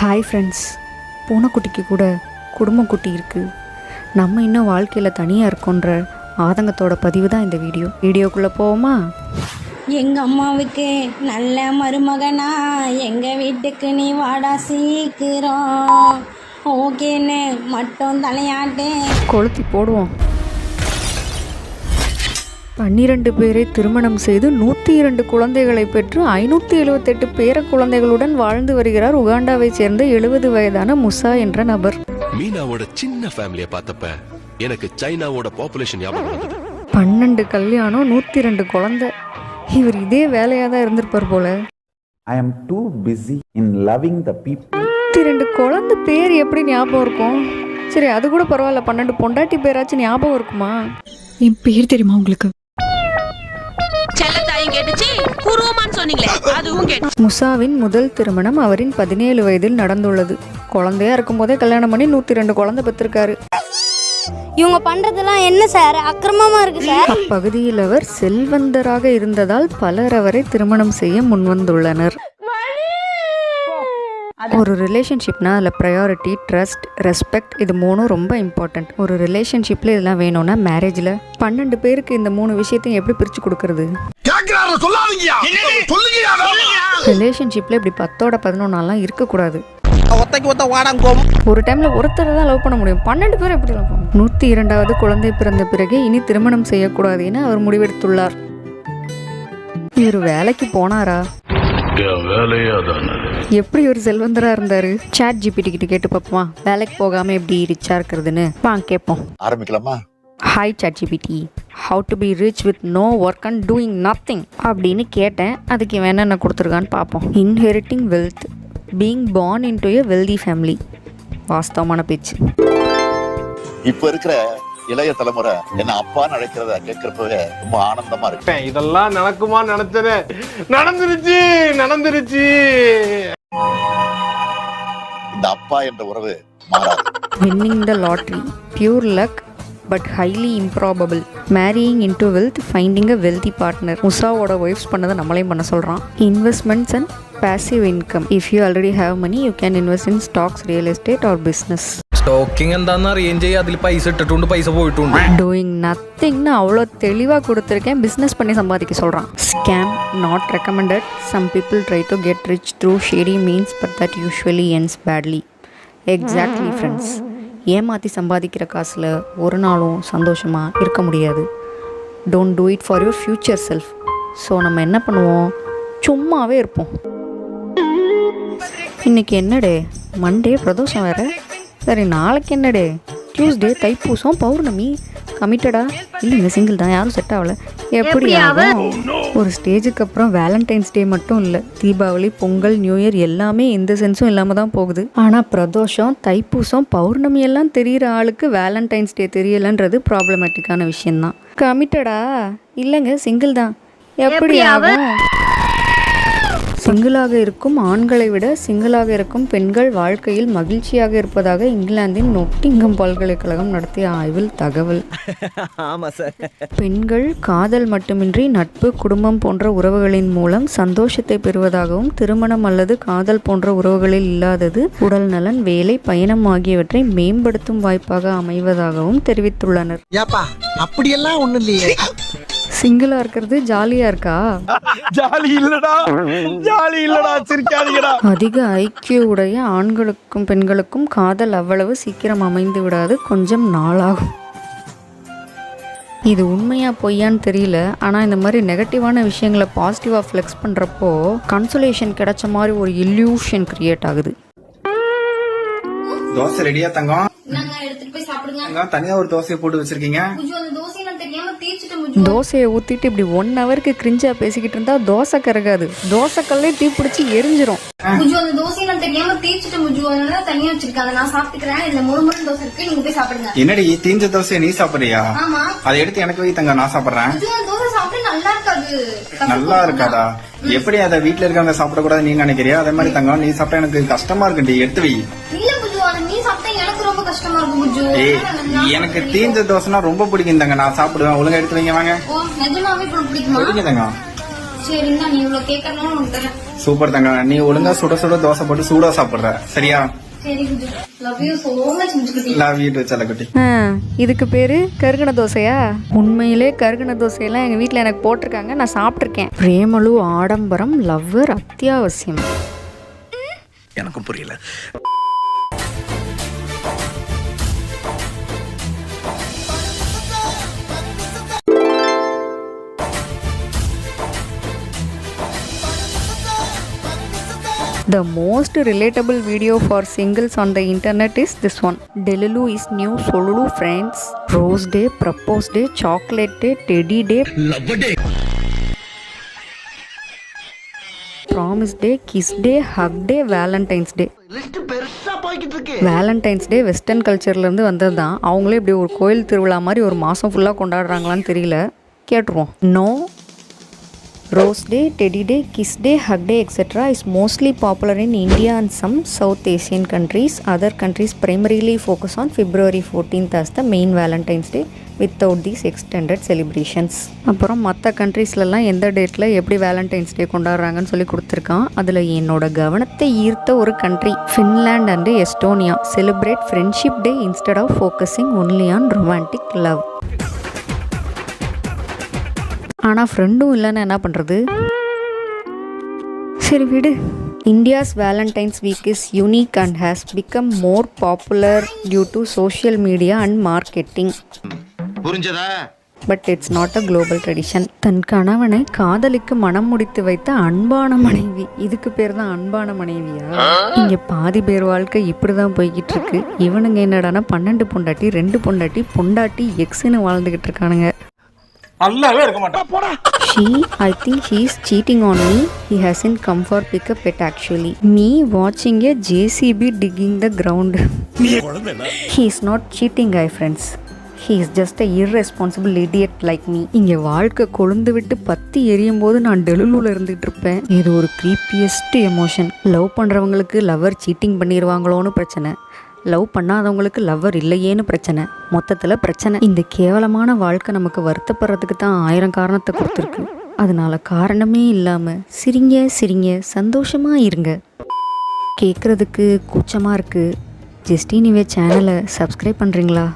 Hi friends, பூனைக்குட்டிக்கு கூட குடும்ப குட்டி இருக்குது. நம்ம இன்னும் வாழ்க்கையில் தனியாக இருக்கோன்ற ஆதங்கத்தோட பதிவு தான் இந்த வீடியோக்குள்ளே போவோமா? எங்கள் அம்மாவுக்கு நல்ல மருமகனா எங்கள் வீட்டுக்கு நீ வாடா சீக்கிரம் ஓகேன்னு மட்டும் தலையாட்டு கொளுத்தி போடுவோம். 12 பேரை திருமணம் செய்து 102 குழந்தைகளை பெற்று 578 பேர குழந்தைகளுடன் வாழ்ந்து வருகிறார் உகாண்டாவை சேர்ந்த 70 வயதான முசா என்ற நபர். மீனாவோட சின்ன ஃபேமிலியை பார்த்தப்ப எனக்கு சைனாவோட பாப்புலேஷன் ஞாபகம் வந்தது. 12 கல்யாணம், 102 குழந்தை. இவர் இதே வேலையாக தான் இருந்திருப்பார் போல. I am too busy in loving the people. 102 குழந்தை பேர் எப்படி ஞாபகம் இருக்கும்? சரி, அது கூட பரவாயில்ல. 12 பொண்டாட்டி பேராச்சும் ஞாபகம் இருக்குமா? என் பேர் தெரியுமா உங்களுக்கு? முசாவின் முதல் திருமணம் அவரின் 17 வயதில் நடந்துள்ளது. குழந்தையா இருக்கும் போதே கல்யாணம் பண்ணி 102 குழந்தை பெற்றிருக்காரு. இவங்க பண்றதெல்லாம் என்ன சார்? அக்கிரமமா இருக்கு சார். அப்பகுதியில் அவர் செல்வந்தராக இருந்ததால் பலர் அவரை திருமணம் செய்ய முன்வந்துள்ளனர். ஒரு ரிலேஷன்ஷிப்னா அதில் ப்ரையாரிட்டி, ட்ரஸ்ட், ரெஸ்பெக்ட், இது 3 ரொம்ப இம்பார்ட்டண்ட். ஒரு ரிலேஷன்ஷிப்பில் இதெல்லாம் வேணும்னா மேரேஜில் 12 பேருக்கு இந்த 3 விஷயத்தையும் எப்படி பிரித்து கொடுக்கறது? ரிலேஷன்ஷிப்பில் இப்படி 10ஓட 11 இருக்கக்கூடாது. ஒரு டைம்ல ஒருத்தர் தான் லவ் பண்ண முடியும். 12 பேர் எப்படி லவ் பண்ண? 102வது குழந்தை பிறந்த பிறகு இனி திருமணம் செய்யக்கூடாது என அவர் முடிவெடுத்துள்ளார். இவர் வேலைக்கு போனாரா? எப்படி ஒரு செல்வந்தரா இருந்தாரு? சாட் ஜிபிடி கிட்ட கேட்டு பார்ப்போமா, வேலைக்கு போகாம எப்படி ரிச்சா இருக்கிறதுன்னு. வாங்க கேட்போம். ஆரம்பிக்கலாமா? Hi ChatGPT, how to be rich with no work and doing nothing அப்படின்னு கேட்டேன். அதுக்கு இவன் என்னென்ன கொடுத்துருக்கான்னு பார்ப்போம். Inheriting wealth, being born into a wealthy family. வாஸ்தவமான பேச்சு. இப்ப இருக்கிற இளைய தலைமுறை என்ன அப்பான்னு அழைக்கிறத கேட்கறப்பவே ரொம்ப ஆனந்தமா இருக்கு. இதெல்லாம் நடக்குமா? நடந்துருச்சு. இந்த அப்பா என்ற உறவு மாறாது. Winning the lottery, pure luck but highly improbable. Marrying into wealth, finding a wealthy partner. முசாவோட ஒய்ஃப்ஸ் பண்ணதை நம்மளையும் பண்ண சொல்கிறான். Investments and passive income. If you already have money, you can invest in stocks, real estate or business. Stocking എന്താണെന്ന് അറിയുകയും ചെയ്യുക, അതിൽ പൈസ ഇട്ടിട്ടുണ്ട്, പൈസ പോയിട്ടുണ്ട്. Doing nothingன்னு அவ்வளோ தெளிவாக கொடுத்துருக்கேன். பிஸ்னஸ் பண்ணி சம்பாதிக்க சொல்கிறான். Scam, not recommended. Some people try to get rich through shady means, but that usually ends badly. Exactly friends. ஏமாற்றி சம்பாதிக்கிற காசில் ஒரு நாளும் சந்தோஷமாக இருக்க முடியாது. Don't do it for your future self. So நம்ம என்ன பண்ணுவோம்? சும்மாவே இருப்போம். இன்றைக்கி என்ன டே? மண்டே, பிரதோஷம் வேறு. சரி, நாளைக்கு என்ன டே? டியூஸ்டே, தைப்பூசம், பௌர்ணமி. கமிட்டடா? இல்லைங்க, சிங்கிள் தான், யாரும் செட் ஆகலை. எப்படி ஆகும்? ஒரு ஸ்டேஜுக்கு அப்புறம் வேலண்டைன்ஸ் டே மட்டும் இல்லை, தீபாவளி, பொங்கல், நியூ இயர் எல்லாமே எந்த சென்ஸும் இல்லாமல் தான் போகுது. ஆனால் பிரதோஷம், தைப்பூசம், பௌர்ணமி எல்லாம் தெரிகிற ஆளுக்கு வேலண்டைன்ஸ் டே தெரியலைன்றது ப்ராப்ளமேட்டிக்கான விஷயந்தான். கமிட்டடா? இல்லைங்க, சிங்கிள் தான். எப்படி ஆகும்? சிங்கிளாக இருக்கும் ஆண்களை விட சிங்கிளாக இருக்கும் பெண்கள் வாழ்க்கையில் மகிழ்ச்சியாக இருப்பதாக இங்கிலாந்தின் நொட்டிங்கம் பல்கலைக்கழகம் நடத்திய ஆய்வில் தகவல். பெண்கள் காதல் மட்டுமின்றி நட்பு, குடும்பம் போன்ற உறவுகளின் மூலம் சந்தோஷத்தை பெறுவதாகவும், திருமணம் அல்லது காதல் போன்ற உறவுகளில் இல்லாதது உடல் நலன், வேலை, பயணம் ஆகியவற்றை மேம்படுத்தும் வாய்ப்பாக அமைவதாகவும் தெரிவித்துள்ளனர். அப்படியெல்லாம் ஒண்ணு இல்லையே. சிங்கிளா இருக்கிறது ஜாலியா இருக்கா? ஜாலி இல்லடா, சிரிக்காதீங்கடா. அதிக ஐக்கிய உடைய ஆண்களுக்கும் பெண்களுக்கும் காதல் அவ்வளவு சீக்கிரம் அமைந்து விடாது, கொஞ்சம் நாளாகும். இது உண்மையா பொய்யான்னு தெரியல. ஆனால் இந்த மாதிரி நெகட்டிவான விஷயங்களை பாசிட்டிவாக ஃப்ளெக்ஸ் பண்ணுறப்போ கன்சோலேஷன் கிடைச்ச மாதிரி ஒரு இல்யூஷன் கிரியேட் ஆகுது. தோசை ரெடியா தங்கம்? எடுத்துட்டு போய் சாப்பிடுங்க. தனியா ஒரு தோசையை போட்டு வச்சிருக்கீங்க. தோசையை ஊத்திட்டு இப்படி 1 ஹவருக்கு கிரிஞ்சா பேசிக்கிட்டு இருந்தா தோசை கருகாது, தோசை கல்லே தீ பிடிச்சி எரிஞ்சிரும். என்னடி தீஞ்ச தோசை நீ சாப்பிடுறியா? அதை எடுத்து எனக்கு வை தங்க, நான் சாப்பிடுறேன். நல்லா இருக்காதா? எப்படி அதை வீட்டுல இருக்கவங்க சாப்பிடக்கூடாது நீ நினைக்கிறியா? அதே மாதிரி தங்கம், நீ சாப்பிட்டா எனக்கு கஷ்டமா இருக்குடி, எடுத்து வை. எனக்கு தீஞ்ச தோசைனா ரொம்ப பிடிக்கும் தங்க, நான் சாப்பிடுவேன். ஒழுங்கா எடுத்து வைங்க. வாங்க தங்க. சரிங்க நீ இவ்வளவு கேட்கறதுனால உனக்கு தரேன். சூப்பர் தங்கம், நீ ஒழுங்கா சுட சுட தோசை போட்டு சூடா சாப்பிடுற சரியா? சரி குட்டி. லவ் யூ சோ மச் முச்சுக்குட்டி. லவ் யூ டு செல்லக்குட்டி. இதுக்கு பேர் கருகண தோசையா? உண்மையிலே கருகண தோசையெல்லாம் எங்கள் வீட்டில் எனக்கு போட்டிருக்காங்க, நான் சாப்பிட்ருக்கேன். பிரேமலு ஆடம்பரம், லவ்வர் அத்தியாவசியம். எனக்கும் புரியல. The most relatable video for singles on the internet is this one. Delulu is new Solulu friends. Rose day, propose day, chocolate day, teddy day, love day, promise day, kiss day, hug day, Valentine's day. Valentine's day western கல்ச்சர்லேருந்து வந்தது தான். அவங்களே இப்படி ஒரு கோயில் திருவிழா மாதிரி ஒரு மாதம் ஃபுல்லாக கொண்டாடுறாங்களான்னு தெரியல, கேட்டுருவோம். No Rose Day, Teddy Day, Kiss Day, Hug Day, etc. is mostly popular in India and some South Asian countries. Other countries primarily focus on February 14th as the main Valentine's Day without these extended celebrations. அப்புறம் மற்ற கண்ட்ரீஸ்லலாம் எந்த டேட்டில் எப்படி Valentine's டே கொண்டாடுறாங்கன்னு சொல்லி கொடுத்துருக்கான். அதில் என்னோட கவனத்தை ஈர்த்த ஒரு country Finland and Estonia celebrate friendship day instead of focusing only on romantic love. ஆனால் ஃப்ரெண்டும் இல்லைன்னா என்ன பண்ணுறது? சரி விடு. India's Valentine's Week is unique and has become more popular due to social media and marketing. புரிஞ்சதா? But it's not a global tradition. தன் கணவனை காதலிக்கு மனம் முடித்து வைத்த அன்பான மனைவி. இதுக்கு பேர் தான் அன்பான மனைவியா? இங்கே பாதி பேர் வாழ்க்கை இப்படி தான் போய்கிட்டு இருக்கு. இவனுங்க என்னடானா 12 பொண்டாட்டி 2 பொண்டாட்டி பொண்டாட்டி எக்ஸ்ன்னு வாழ்ந்துகிட்டு இருக்கானுங்க. நல்லாவே இருக்க மாட்டான் போடா. I think he is cheating on me. He hasn't come for pick up yet actually. Me watching a JCB digging the ground. He is not cheating, guy friends. He is just a irresponsible idiot like me. இங்கே வாழ்க்கை கொழுந்து விட்டு பத்தி எரியும் போது நான் டெலுலூல இருந்துகிட்டு இருப்பேன். இது ஒரு creepiest எமோஷன். லவ் பண்ணுறவங்களுக்கு லவர் சீட்டிங் பண்ணிடுவாங்களோன்னு பிரச்சனை, லவ் பண்ணாதவங்களுக்கு லவ்வர் இல்லையேன்னு பிரச்சனை, மொத்தத்தில் பிரச்சனை. இந்த கேவலமான வாழ்க்கை நமக்கு வருத்தப்படுறதுக்கு தான் 1000 காரணத்தை கொடுத்துருக்கு. அதனால காரணமே இல்லாமல் சிரிங்க சிரிங்க சந்தோஷமாக இருங்க. கேட்குறதுக்கு கூச்சமாக இருக்குது. ஜஸ்டினிவே சேனலை சப்ஸ்கிரைப் பண்ணுறீங்களா?